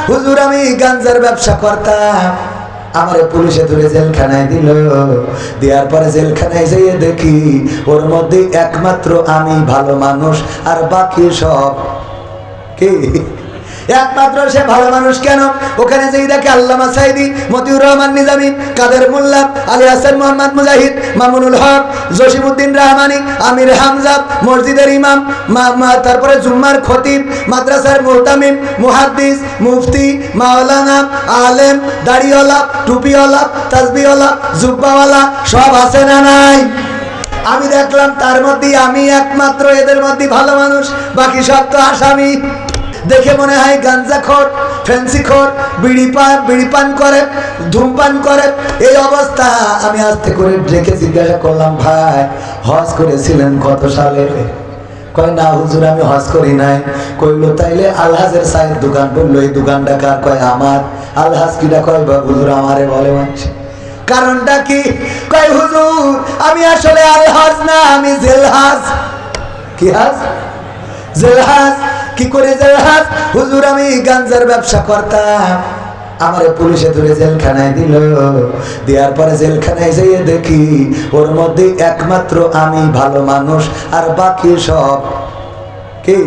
হুজুর আমি গাঞ্জার ব্যবসা করতাম, আমারে পুলিশে ধরে জেলখানায় দিল। দেওয়ার পরে জেলখানায় যেয়ে দেখি ওর মধ্যে একমাত্র আমি ভালো মানুষ, আর বাকি সব কি? একমাত্র সে ভালো মানুষ। কেন? ওখানে যেই দেখে আল্লামা সাইদি, মতিউর রহমান নিজামী, কাদের মোল্লা, আলী হাসান মোহাম্মদ মুজাহিদ, মামুনুল হক, জসিমউদ্দিন রহমানি, আমির হামজা, মসজিদের ইমাম, তারপরে জুম্মার খতিব, মাদ্রাসার মুহতামিম, মুহাদ্দিস, মুফতি, মাওলানা, আলেম, দাড়িওয়ালা, টুপিওয়ালা, তাসবিহওয়ালা, জুব্বাওয়ালা সব আছে না নাই? আমি দেখলাম তার মধ্যে আমি একমাত্র এদের মধ্যে ভালো মানুষ, বাকি সব তো আসামি। দেখে মনে হয় গাঞ্জাখোর, ফ্যান্সিখোর, বিড়ি পান করে, ধূমপান করে। এই অবস্থা। আমি আস্তে করে ডেকে জিজ্ঞাসা করলাম, ভাই হজ করেছিলেন কত সালে? কয় না হুজুর আমি হজ করি নাই। কইলো তাইলে আলহাজের চায়ের দোকান। বললো এই দোকানটা কার? কয় আমার। আলহাজ কিটা? কয় হুজুর আমারে বলে মানুষ। কারণটা কি? কয় হুজুর আমি আসলে আলহাজ না, আমি জেলহাজ। কি হাজ? জেলহাজ। কি করে জেলহাজ? হুজুর আমি গাঞ্জার ব্যবসা করতাম, আমারে পুলিশে ধরে জেলখানায় দিল। দেওয়ার পরে জেলখানায় যেয়ে দেখি ওর মধ্যে একমাত্র আমি ভালো মানুষ, আর বাকি সব কি?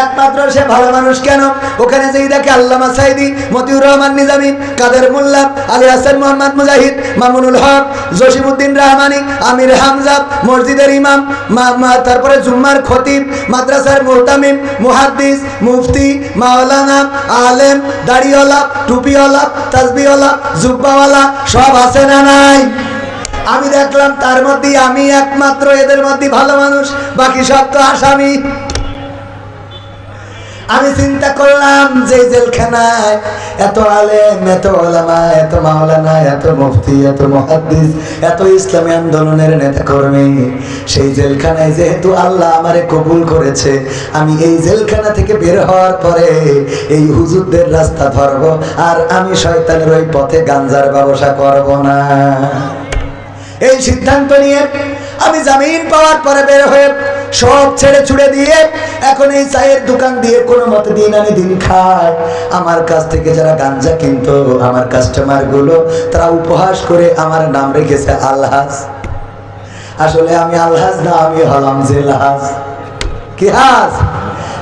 একমাত্র সে ভালো মানুষ। কেন? ওখানে যেই দেখে আল্লামা সাইদি, মতিউর রহমান নিজামী, কাদের মোল্লা, আলী হাসান মোহাম্মদ মুজাহিদ, মামুনুল হক, জসিমউদ্দিন রহমানি, আমির হামজা, মসজিদের ইমাম, তারপরে জুম্মার খতিব, মাদ্রাসার মুহতামিম, মুহাদ্দিস, মুফতি, মাওলানা, আলেম, দাড়িওয়ালা, টুপিওয়ালা, তাসবিহওয়ালা, জুব্বাওয়ালা সব আছে না নাই? আমি দেখলাম তার মধ্যে আমি একমাত্র এদের মধ্যে ভালো মানুষ, বাকি সব তো আসামি। আমি চিন্তা করলাম যে জেলখানায় এত আলেম, এত ওলামা, এত মাওলানা, এত মুফতি, এত মুহাদ্দিস, এত ইসলামী আন্দোলনের নেতা কর্মী, সেই জেলখানায় যেহেতু আল্লাহ আমারে কবুল করেছে, আমি এই জেলখানা থেকে বের হওয়ার পরে এই হুজুরদের রাস্তা ধরবো, আর আমি শয়তানের ওই পথে গাঞ্জার ব্যবসা করব না। এই সিদ্ধান্ত নিয়ে আমি জামিন পাওয়ার পরে বের হয়ে সব ছেড়ে ছুড়ে দিয়ে এখন এই চায়ের দোকান দিয়ে কোনো মতে দিন আনি দিন খায়। আমার কাছ থেকে যারা গাঞ্জা কিনতো, আমার কাস্টমার গুলো, তারা উপহাস করে আমার নাম রেখেছে আলহাজ। আসলে আমি আলহাজ না, আমি হলাম জেলহাজ। কি হাজ?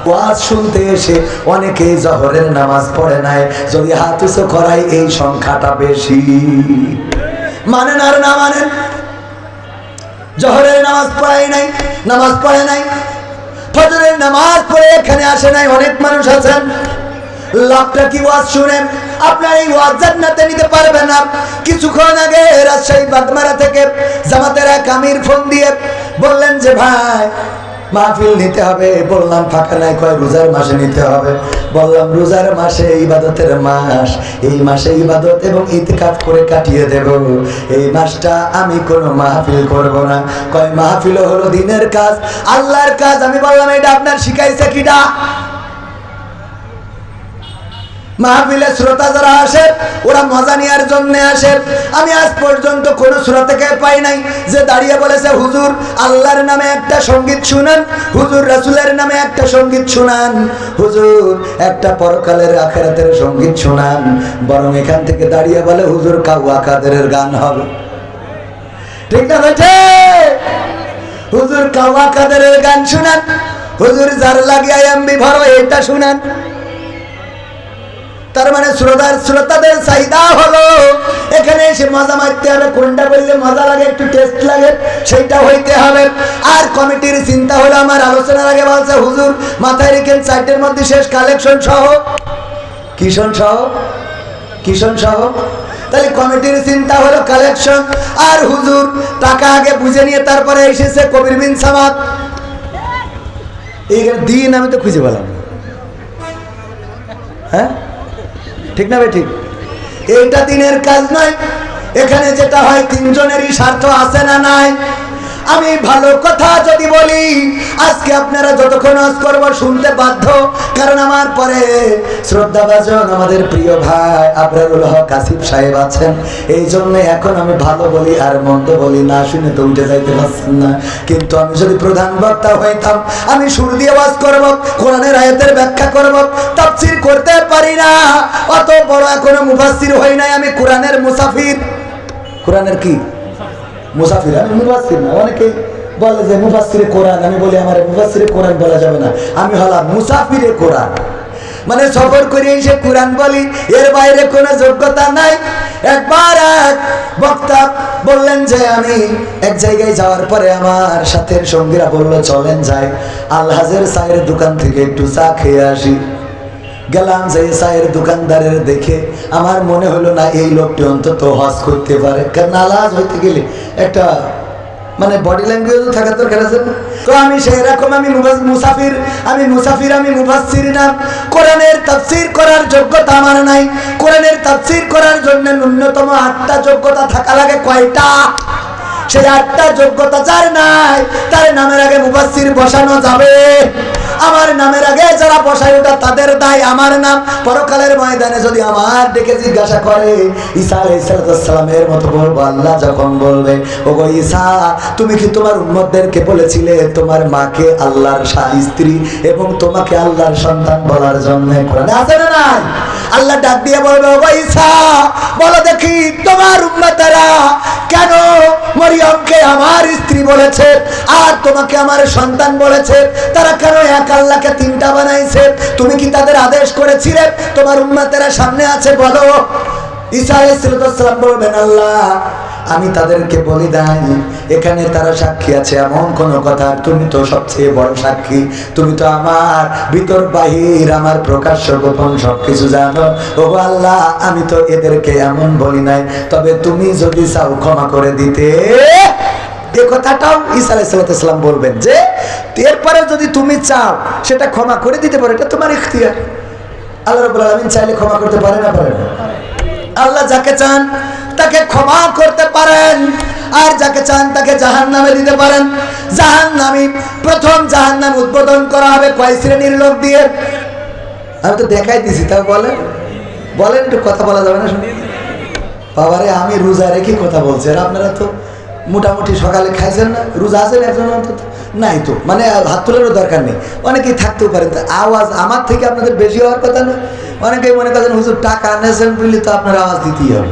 ওয়াজ শুনতে এসে অনেকে জহরের নামাজ পড়ে নাই, যদি হাত উঁচু করাই এই সংখ্যাটা বেশি। মানেন আর না মানেন, জহরের নামাজ পড়াই নাই, নামাজ পড়ে নাই, ফজরের নামাজ পড়ে এখানে আসে নাই অনেক মানুষ আছেন। লাভটা কি ওয়াজ শুনেন? আপনার এই ওয়াজ জান্নাতে নিতে পারবেন না। কিছুক্ষণ আগে রাজশাহী বাগমারা থেকে জামাতের এক আমির ফোন দিয়ে বললেন যে ভাই মাহফিল নিতে হবে। বললাম ফাঁকা নাই। কয় রোজার মাসে নিতে হবে। বললাম রোজার মাসে ইবাদতের মাস, এই মাসে ইবাদত এবং ইতিকাফ করে কাটিয়ে দেব, এই মাসটা আমি কোনো মাহফিল করব না। কয় মাহফিল হলো দিনের কাজ, আল্লাহর কাজ। আমি বললাম এটা আপনার শিখাইছে কিডা? মাহফিলে শ্রোতা যারা আসে ওরা মজা নেওয়ার জন্য আসে। আমি আজ পর্যন্ত কোন শ্রোতাকে পাই নাই যে দাঁড়িয়ে বলেছে হুজুর আল্লাহর নামে একটা সঙ্গীত শুনান, হুজুর রাসূলের নামে একটা সঙ্গীত শুনান, হুজুর একটা পরকালের আখিরাতের সঙ্গীত শুনান। বরং এখান থেকে দাঁড়িয়ে বলে হুজুর কাওয়া কাদেরের গান হবে। ঠিক না বেটে? হুজুর কাওয়া কাদেরের গান শুনান, হুজুর যার লাগিয়ে এমবি ভরো এটা শুনান। তার মানে শ্রোতাদের চাহিদা হলো এখানে এসে মজা মারতে হবে। কোনটা বললে মজা লাগে, একটু টেস্ট লাগে, সেইটা হইতে হবে। আর কমিটির চিন্তা হলো, আমার আলোচনার আগে বলছে হুজুর মাথায় রেখেন 4টের মধ্যে শেষ কালেকশন সহ, কিশন সহ। তাহলে কমিটির চিন্তা হলো কালেকশন, আর হুজুর টাকা আগে বুঝে নিয়ে তারপরে এসেছে কবির বিন সামাদ। এই দিন আমি তো খুঁজে পেলাম। হ্যাঁ ঠিক না ভাই? ঠিক। এইটা দিনের কাজ নয়। এখানে যেটা হয় তিনজনেরই স্বার্থ আছে না নাই? আমি ভালো কথা যদি বলি আজকে আপনারা যতক্ষণ আজ করবো শুনতে বাধ্য, কারণ আমার পরে শ্রদ্ধাভাজন আমাদের প্রিয় ভাই আবরারুল হক আসিফ সাহেব আছেন। এই জন্য এখন আমি ভালো বলি আর মন্দ বলি না, শুনে তো উঠে যাইতে পারছেন না। কিন্তু আমি যদি প্রধান বক্তা হইতাম, আমি সুর দিয়ে ওয়াজ করব, কোরআনের আয়াতের ব্যাখ্যা করব, তাফসীর করতে পারি না, অত বড় এখনো মুফাসসির হই নাই। আমি কোরআনের মুসাফির। কোরআনের কি মুসাফির? আমি মুফাসসির না। অনেকে বলে যে মুফাসসিরে কোরআন, আমি বলি আমার মুফাসসিরে কোরআন বলা যাবে না, আমি হলাম মুসাফিরে কোরআন। মানে সফর করে এসে কোরআন বলি, এর বাইরে কোনো যোগ্যতা নাই। একবার এক বক্তা বললেন যে আমি এক জায়গায় যাওয়ার পরে আমার সাথের সঙ্গীরা বললো চলেন যাই আলহাজের চায়ের দোকান থেকে একটু চা খেয়ে আসি। গেলাম, যে চায়ের দোকানদারের দেখে আমার মনে হলো না এই লোকটি অন্তত হজ করতে পারে, কারণ আলহাজ হইতে গেলে একটা মানে বডি ল্যাঙ্গুয়েজ থাকা দরকার আছে না। তো আমি সেই রকম, আমি মুসাফির, আমি মুফাসসির না। কোরআনের তাফসীর করার যোগ্যতা আমার নাই। কোরআনের তাফসীর করার জন্য ন্যূনতম 8টা যোগ্যতা থাকা লাগে। কয়টা? সেই 8টা যোগ্যতা যার নাই তার নামের আগে মুফাসসির বসানো যাবে। আমার নামের আগে যারা বসায় ওটা তাদের দায়, আমার নাম। পরকালের ময়দানে যদি আমার ডেকে জিজ্ঞাসা করে, ঈসা আলাইহিস সালামের মতো বলবো, আল্লাহ যখন বলবে ওগো ঈসা তুমি কি তোমার উম্মতদেরকে বলেছিলে তোমার মাকে আল্লাহর স্ত্রী এবং তোমাকে আল্লাহর সন্তান বলার জন্য? কোরআনে আছে না নাই? আল্লাহ ডাক দিয়ে বলবে ওগো ঈসা বলো দেখি তোমার উম্মতেরা কেন মরিয়মকে আমার স্ত্রী বলেছে আর তোমাকে আমার সন্তান বলেছে? তারা কেন এক আল্লাহকে 3টা বানাইছে? তুমি কি তাদের আদেশ করেছিলে? তোমার উম্মতেরা সামনে আছে, বলো। ঈসা আলাইহিস সালাম বলবেন আল্লাহ আমি তাদেরকে বলি নাই, এখানে তারা সাক্ষী আছে এমন কোন কথা, তুমি তো সবচেয়ে বড় সাক্ষী, তুমি তো আমার ভিতর বাহির, আমার প্রকাশ্য গোপন সবকিছু জানো। ও আল্লাহ আমি তো এদেরকে এমন বলি নাই, তবে তুমি যদি চাও ক্ষমা করে দিতে। এই কথাটাও ঈসা আলাইহিস সালাম বলবেন যে এরপরে যদি তুমি চাও সেটা ক্ষমা করে দিতে পারো, এটা তোমার ইখতিয়ার। আল্লাহ রাব্বুল আলামিন চাইলে ক্ষমা করতে পারে না পারে না? আল্লাহ যাকে চান তাকে ক্ষমা করতে পারেন, আর যাকে চান তাকে জাহান্নামে দিতে পারেন। জাহান্নামী প্রথম জাহান্নাম উদ্বোধন করা হবে কয় শ্রেণীর লোক দিয়ে? আমি তো দেখাই দিছি, তাও বলেন বলেন একটু কথা বলা যাবে না? শুনি বাবারে, আমি রোজা রেখে কথা বলছি, আর আপনারা তো মোটামুটি সকালে খাইছেন না? রোজা আছেন একজন অন্তত? নাই তো, মানে হাত তোলারও দরকার নেই, অনেকেই থাকতেও পারেন। আওয়াজ আমার থেকে আপনাদের বেশি হওয়ার কথা না। অনেকেই মনে করেন হুজুর টাকা আনেছেন বলে তো আপনার আওয়াজ দিতেই হবে,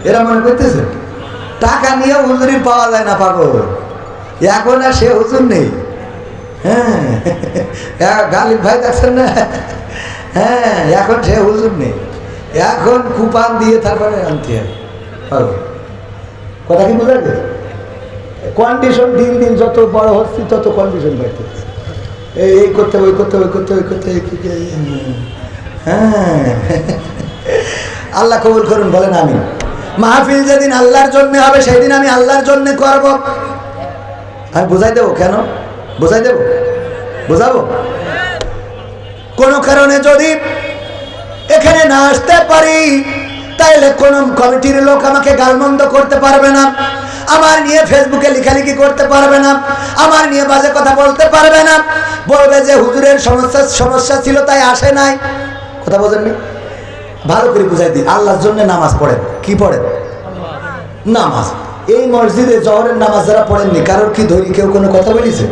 এরা মনে করতেছে টাকা নিয়ে হুজুরি পাওয়া যায় না। পাগল, এখন আর সে হুজুর নেই। হ্যাঁ গালিব ভাই দেখছেন না? হ্যাঁ এখন সে হুজুর নেই, এখন কুপান দিয়ে তারপরে আনতে হবে। কথা কি বোঝা যায়? কন্ডিশন দিন দিন যত বড় হচ্ছে তত কন্ডিশন বাড়তেছে, এই করতে ওই করতে ওই করতে ওই করতে। হ্যাঁ আল্লাহ কবুল করুন, বলেন আমিন। মাহফিল যেদিন আল্লাহর জন্য হবে সেদিন আমি আল্লাহর জন্য করব। আমি বোঝাই দেবো, কেন বোঝাই দেবো? বোঝাবো। কোনো কারণে যদি এখানে না আসতে পারি তাইলে কোন কমিটির লোক আমাকে গালমন্দ করতে পারবে না, আমার নিয়ে ফেসবুকে লেখালেখি করতে পারবে না, আমার নিয়ে বাজে কথা বলতে পারবে না, বলবে যে হুজুরের সমস্যা ছিল তাই আসে নাই। কথা বোঝেননি? ভালো করে বুঝাই দিই। আল্লাহর জন্য নামাজ পড়েন। কি পড়েন? নামাজ। এই মসজিদে জোহরের নামাজ যারা পড়েননি, কারোর কি ধরি কেউ কোনো কথা বলেছে?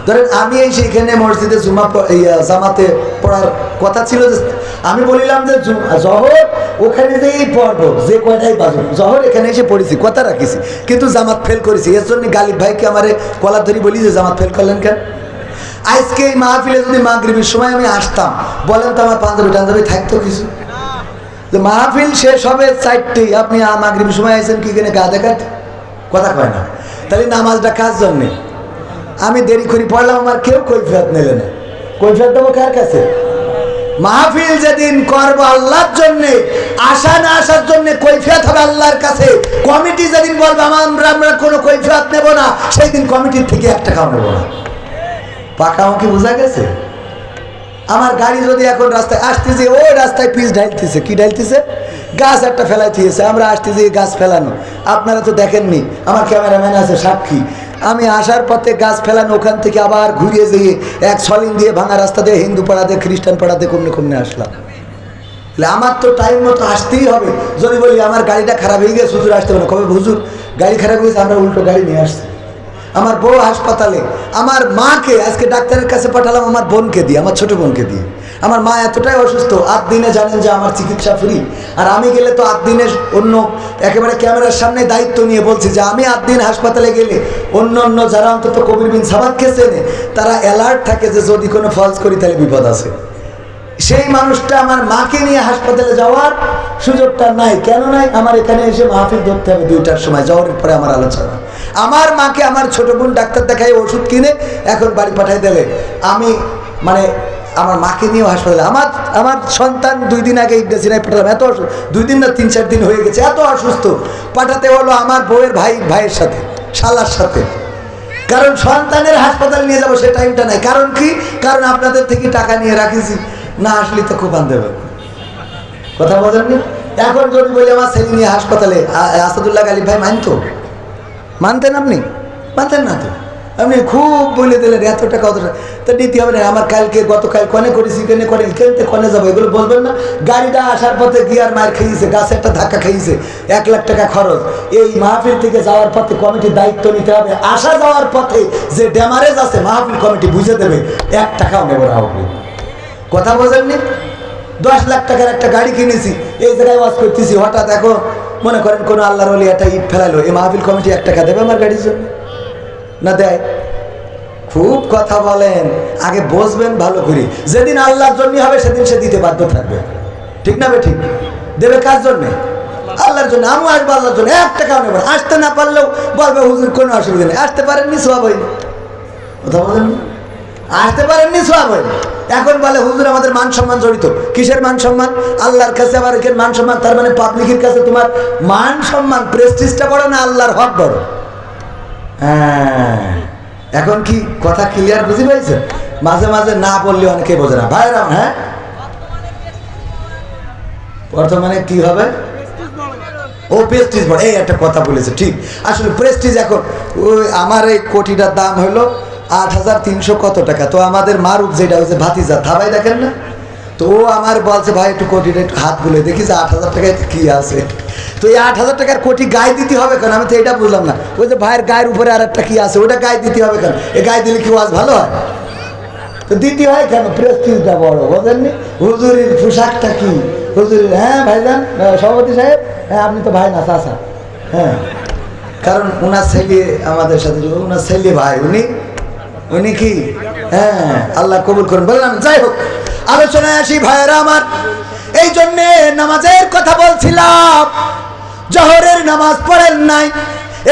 ধরেন আমি এই সেইখানে মসজিদে জামাতে পড়ার কথা ছিল, যে আমি বলিলাম যে জোহর ওখানে যেই পড়বো, যে কয়টাই বাজুক জোহর এখানে এসে পড়েছি, কথা রাখিছি, কিন্তু জামাত ফেল করেছি। এর জন্য গালিব ভাইকে আমার কলার ধরি বলি যে জামাত ফেল করলেন কেন? আজকে এই মাহফিলে যদি মাগরিবের সময় আমি আসতাম, বলেন তো আমার পাঞ্জাবি টাঞ্জাবি থাকতো কিছু? মাহফিল শেষ হবে 4টেই, আপনি মাগরিবের সময় আইছেন কি কেনে গা দেখাতে? কথা কয় না। তাহলে নামাজটা কার জন্যে? আমি দেরি করে পড়লাম, আমার কেউ কৈফিয়ত নিলে না। কৈফিয়ত দেবো কার কাছে? মাহফিল যেদিন করবো আল্লাহর জন্যে, আসা না আসার জন্য কৈফিয়ত হবে আল্লাহর কাছে। কমিটি যেদিন বলবে আমরা কোনো কৈফিয়ত নেব না, সেই দিন কমিটির থেকে 1 টাকাও নেব না। পাকামুখি বোঝা গেছে? আমার গাড়ি যদি এখন রাস্তায় আসতেছে, ওই রাস্তায় পিচ ঢালতেছে, কি ঢালতেছে? গাছ একটা ফেলাই দিয়েছে, আমরা আসতেছি গাছ ফেলানো। আপনারা তো দেখেননি, আমার ক্যামেরাম্যান আছে সাক্ষী। আমি আসার পথে গাছ ফেলানো, ওখান থেকে আবার ঘুরিয়ে যেয়ে এক সলিং দিয়ে ভাঙা রাস্তা দিয়ে হিন্দু পাড়াতে খ্রিস্টান পাড়াতে কমনে কমনে আসলাম। আমার তো টাইম মতো আসতেই হবে। যদি বলি আমার গাড়িটা খারাপ হয়ে গেছে, হুজুর আসতে পারে, কবে হুজুর গাড়ি খারাপ হয়েছে, আমরা উল্টো গাড়ি নিয়ে আসছি। আমার বউ হাসপাতালে, আমার মাকে আজকে ডাক্তারের কাছে পাঠালাম, আমার বোনকে দিয়ে, আমার ছোট বোনকে দিয়ে। আমার মা এতটাই অসুস্থ, 8 দিনে জানেন যে আমার চিকিৎসা ফ্রি। আর আমি গেলে তো 8 দিনের অন্য একেবারে ক্যামেরার সামনে দায়িত্ব নিয়ে বলছি যে আমি 8 দিন হাসপাতালে গেলে অন্য যারা অন্তত কবির বিন সাবাদকে চেনে তারা অ্যালার্ট থাকে যে যদি কোনো ফলস করি তাহলে বিপদ আছে। সেই মানুষটা আমার মাকে নিয়ে হাসপাতালে যাওয়ার সুযোগটা নাই। কেন নাই? আমার এখানে এসে মাহফিল ধরতে হবে 2টার সময়, যাওয়ার পরে আমার আলোচনা। আমার মাকে আমার ছোট বোন ডাক্তার দেখাই ওষুধ কিনে এখন বাড়ি পাঠাই দিলে আমি মানে আমার মাকে নিয়েও হাসপাতালে। আমার সন্তান 2 দিন আগে ইন্ডাসিনায় পাঠালাম, এত অসুস্থ, 2 দিন না 3-4 দিন হয়ে গেছে, এত অসুস্থ। পাঠাতে হলো আমার বউয়ের ভাইয়ের সাথে, শালার সাথে। কারণ সন্তানের হাসপাতালে নিয়ে যাবো সে টাইমটা নাই। কারণ কি? কারণ আপনাদের থেকে টাকা নিয়ে রাখিছি, না আসলে তো খুব দেবে। কথা বলেননি? এখন যদি বলি আমার ছেলে নিয়ে হাসপাতালে, আসাদুল্লাহ গালিব ভাই মানতেন? আপনি মানতেন না তো, আপনি খুব বলে দিলেন এত টাকা অত টাকা তা দিতে হবে না। আমার গতকাল কনে করেছি, কেনতে কনে যাবো এগুলো বলবেন না। গাড়িটা আসার পথে গিয়ার মার খেয়েছে, গাছে একটা ধাক্কা খেয়েছে, 1 লাখ টাকা খরচ। এই মাহফিল থেকে যাওয়ার পথে কমিটির দায়িত্ব নিতে হবে। আসা যাওয়ার পথে যে ড্যামারেজ আছে মাহফিল কমিটি বুঝে দেবে, 1 টাকাও নেব না। কথা বোঝেননি? 10 লাখ টাকার একটা গাড়ি কিনেছি, এই জায়গায় ওয়াজ করতেছি, হঠাৎ এখন মনে করেন কোনো আল্লাহর ওলি একটা ইট ফেলালো, এই মাহফিল কমিটি 1 টাকা দেবে আমার গাড়ির জন্য? না দেয়। খুব কথা বলেন, আগে বসবেন ভালো করে। যেদিন আল্লাহর জন্য হবে সেদিন সে দিতে বাধ্য থাকবে, ঠিক না? ঠিক দেবে কার জন্যে? আল্লাহর জন্য। আমি আসবো আল্লাহর জন্য, 1 টাকাও নেব। আসতে না পারলেও বলবে হুজুর কোনো অসুবিধা নেই, আসতে পারেননি সওয়াব হয়নি। কথা বলেননি? আসতে পারেননি সওয়াব হয়নি। এখন বলে হুজুর আমাদের মান সম্মান জড়িত। কিসের মান সম্মান? আল্লাহর কাছে আবার এখানে মান সম্মান, তার মানে পাবলিকের কাছে তোমার মান সম্মান প্রেস্টিজটা বড় না আল্লাহর হক বড়? হ্যাঁ, এখন কি কথা ক্লিয়ার বুঝে পাইছেন? মাঝে মাঝে না বললে অনেকে বোঝে না ভাইরা। হ্যাঁ, বর্তমানে কি হবে? ও প্রেস্টিজ বড়, এই একটা কথা বলেছে ঠিক। আসলে প্রেস্টিজ এখন ওই আমার এই কোটিটার দাম হলো 8,300 কত টাকা। তো আমাদের মারুফ যেটা হচ্ছে ভাতিজা, থাবাই দেখেন না, তো ও আমার বলছে ভাই একটু কোটিটা একটু হাত বুলে দেখি যে 8,000 টাকায় কি আছে। তো এই 8,000 টাকার কোটি গায়ে দিতে হবে কেন? আমি তো এটা বুঝলাম না। ওই যে ভাইয়ের গায়ের উপরে আর একটা কি আছে, ওটা গায়ে দিতে হবে কেন? এ গায়ে দিলে কি ওয়াজ ভালো হয়? তো দিতে হয় কেন? প্রেস্টিজটা বড়, বোঝেননি? হুজুরের পোশাকটা কি হুজুরের? হ্যাঁ ভাইজান, সভাপতি সাহেব, হ্যাঁ আপনি তো ভাই না চাচা। হ্যাঁ, কারণ ওনার ছেলে আমাদের সাথে, ওনার ছেলে ভাই, উনি কি? হ্যাঁ, আল্লাহ কবুল করুন। বললাম যাই হোক, আলোচনায় আসি ভাইয়েরা আমার। এই জন্যে নামাজের কথা বলছিলাম। জোহরের নামাজ পড়েন নাই,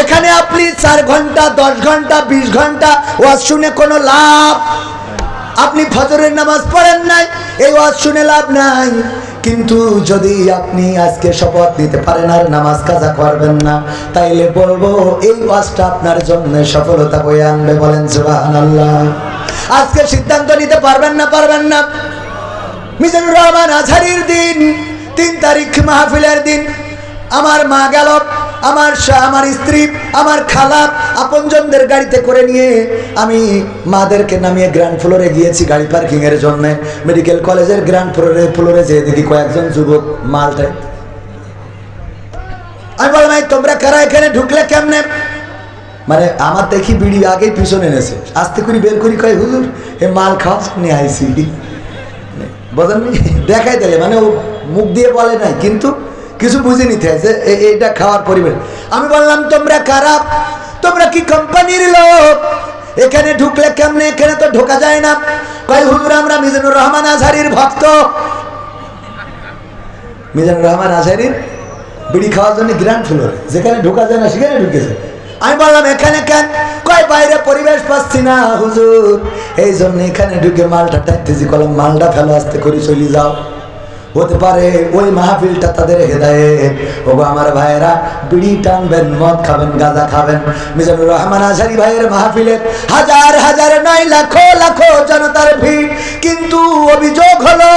এখানে আপনি 4 ঘন্টা 10 ঘন্টা 20 ঘন্টা ওয়াজ শুনে কোনো লাভ। আপনি ফজরের নামাজ পড়েন নাই, এই ওয়াজ শুনে লাভ নাই। কিন্তু যদি আপনি আজকে শপথ নিতে পারেন আর নামাজ কাজা করবেন না, তাইলে বলবো এই ওয়াজটা আপনার জন্য সফলতা বয়ে আনবে। বলেন সুবহানাল্লাহ। আজকে সিদ্ধান্ত নিতে পারবেন না? পারবেন না? মিজানুর রহমান আজহারীর দিন 3 তারিখ মাহফিলের দিন, আমার মা গেল, আমার স্ত্রী, আমার খালা, আপনজনদের গাড়িতে করে নিয়ে আমি মাদেরকে নামিয়ে গ্রাউন্ড ফ্লোরে গিয়েছি গাড়ি পার্কিং এর জন্য। মেডিকেল কলেজের গ্রাউন্ড ফ্লোরে যেয়ে দেখি কয়েকজন যুবক মালটায়। আমি বললাম তোমরা কারা এখানে ঢুকলে কেমনে? মানে আমার দেখি বিড়ি আগেই পিছনে এনেছে, আস্তে করে বের করি, কয় হুজুর এ মাল খাওয়া নিয়ে আইসি। বোঝেননি? দেখাই দিলে, মানে ও মুখ দিয়ে বলে নাই কিন্তু কিছু বুঝে নিতে হয় যে এইটা খাওয়ার পরিবেশ। আমি বললাম তোমরা কারা? তোমরা কি কোম্পানির লোক? এখানে ঢুকলে কেমনে? এখানে তো ঢোকা যায় না। কয় হুজুর আমরা মিজানুর রহমান আজহারীর ভক্ত। মিজানুর রহমান আজহারীর বিড়ি খাওয়ার জন্য গ্রাউন্ড ফ্লোরে, যেখানে ঢোকা যায় না সেখানে ঢুকেছে। আমি বললাম এখানে কেন? কয় বাইরে পরিবেশ পাচ্ছি না হুজুর, এই জন্য এখানে ঢুকে মালটা টাইতেছি। কলম মালটা ফেলো, আস্তে করে চলে যাও। হতে পারে ওই মাহফিলটা তাদের হেদায়েত। ওগো আমার ভাইয়েরা, বিড়ি টানবেন, মদ খাবেন, গাঁজা খাবেন। মিজানুর রহমান আজহারী ভাইয়ের মাহফিলে হাজার হাজার নয় লাখো লাখো জনতার ভিড়, কিন্তু অভিযোগ হলো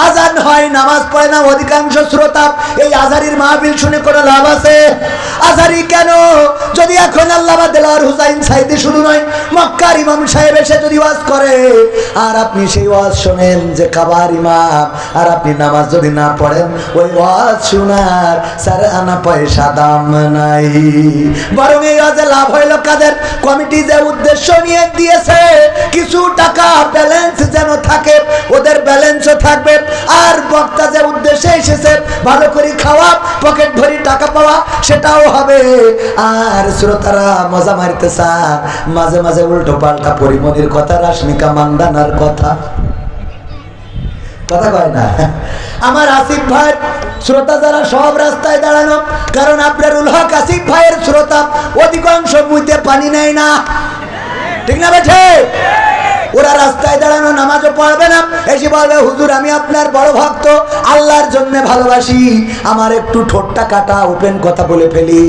আজান হয়, নামাজ পড়ে না অধিকাংশ শ্রোতা। এই আজহারীর মাহফিল শুনে কোনো লাভ আছে? আজহারী কেন? যদি এখন আল্লামা দেলোয়ার হুসাইন সাইদি শুরু নয়, মক্কার ইমাম সাহেব এসে যদি ওয়াজ করে আর আপনি সেই ওয়াজ শোনেন যে কাবার ইমাম, আর আপনি নামাজ যদি না পড়েন, ওই ওয়াজ শোনার স্যার আনা পয়সা দাম নাই। বরং এই ওয়াজে লাভ হইল কাদের? কমিটি যে উদ্দেশ্য নিয়ে দিয়েছে কিছু টাকা ব্যালেন্স যেন থাকে, ওদের ব্যালেন্সও থাকবে। আর বক্তা যে উদ্দেশ্যে এসেছে ভালো করে খাওয়া, পকেট ভরি টাকা পাওয়া, সেটাও হবে। আর শ্রোতারা মজা মারতে চান, মাঝে মাঝে উল্টো পাল্টা পরিমণির কথা, রাশমিকা মান্দানার কথা কয় না। আমার আসিফ ভাই শ্রোতা যারা সব রাস্তায় দাঁড়ানো, কারণ আপনার উল হক আসিফ ভাইয়ের শ্রোতা অধিকাংশ মুইতে পানি নেয় না, ঠিক না বেঠে? ওরা রাস্তায় দাঁড়ানো, নামাজও পড়বে না, এসে বলবে হুজুর আমি আপনার বড় ভক্ত, আল্লাহর জন্য ভালোবাসি, আমার একটু ঠোঁটটা কাটা ওপেন কথা বলে ফেলি,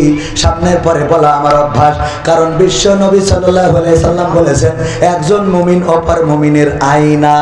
সামনের পরে বলা আমার অভ্যাস। কারণ বিশ্ব নবী সাল্লাল্লাহু আলাইহি সাল্লাম বলেছেন, একজন মুমিন অপর মুমিনের আয়না।